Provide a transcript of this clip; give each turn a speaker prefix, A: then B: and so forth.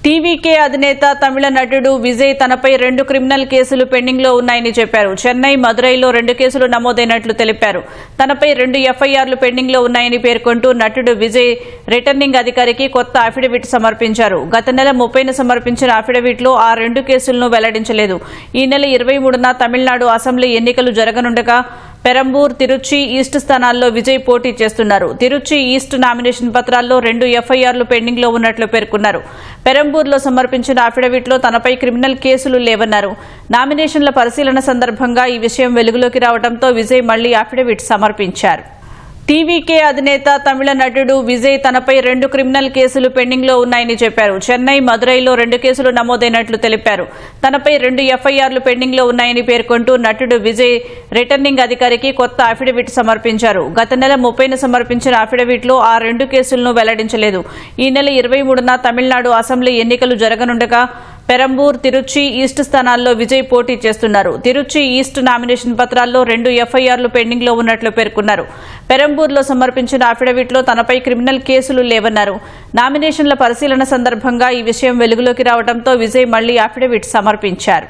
A: TVK అధినేత తమిళ నటుడు విజయ్ తనపై 2 క్రిమినల్ కేసులు పెండింగ్ లో ఉన్నాయని చెప్పారు. చెన్నై, మదురైలో 2 కేసులు నమోదైనట్లు తెలిపారు. తనపై 2 ఎఫ్ఐఆర్లు పెండింగ్ లో ఉన్నాయని పేర్కొంటూ నటుడు విజయ్ రిటర్నింగ్ అధికారికి కొత్త అఫిడవిట్ సమర్పించారు. గత నెల 30న సమర్పించిన అఫిడవిట్ లో ఆ 2 కేసులను వెల్లడించలేదు. ఈ నెల 23న తమిళనాడు అసెంబ్లీ ఎన్నికలు జరగనుండగా పెరంబూర్, తిరుచి ఈస్ట్ స్థానాల్లో విజయ్ పోటీ చేస్తున్నారు. తిరుచి ఈస్ట్ నామినేషన్ పత్రాల్లో 2 ఎఫ్ఐఆర్లు పెండింగ్ లో ఉన్నట్లు పేర్కొన్నారు. పెరంబూర్లో సమర్పించిన అఫిడవిట్లో తనపై క్రిమినల్ కేసులు లేవన్నారు. నామినేషన్ల పరిశీలన సందర్భంగా ఈ విషయం వెలుగులోకి రావడంతో విజయ్ మళ్లీ అఫిడవిట్ సమర్పించారు. టీవీకే అధినేత తమిళ నటుడు విజయ్ తనపై 2 క్రిమినల్ కేసులు పెండింగ్ లో ఉన్నాయని చెప్పారు. చెన్నై, మదురైలో 2 కేసులు నమోదైనట్లు తెలిపారు. తనపై 2 ఎఫ్ఐఆర్లు పెండింగ్ లో ఉన్నాయని పేర్కొంటూ నటుడు విజయ్ రిటర్నింగ్ అధికారికి కొత్త అఫిడవిట్ సమర్పించారు. గత నెల 30న సమర్పించిన అఫిడవిట్ లో ఆ 2 కేసులను వెల్లడించలేదు. ఈ నెల 23న తమిళనాడు అసెంబ్లీ ఎన్నికలు జరగనుండగా పెరంబూర్, తిరుచి ఈస్ట్ స్థానాల్లో విజయ్ పోటీ చేస్తున్నారు. తిరుచి ఈస్ట్ నామినేషన్ పత్రాల్లో 2 ఎఫ్ఐఆర్లు పెండింగ్ లో ఉన్నట్లు పేర్కొన్నారు. పెరంబూర్లో సమర్పించిన అఫిడవిట్లో తనపై క్రిమినల్ కేసులు లేవన్నారు. నామినేషన్ల పరిశీలన సందర్భంగా ఈ విషయం వెలుగులోకి రావడంతో విజయ్ మళ్లీ అఫిడవిట్ సమర్పించారు.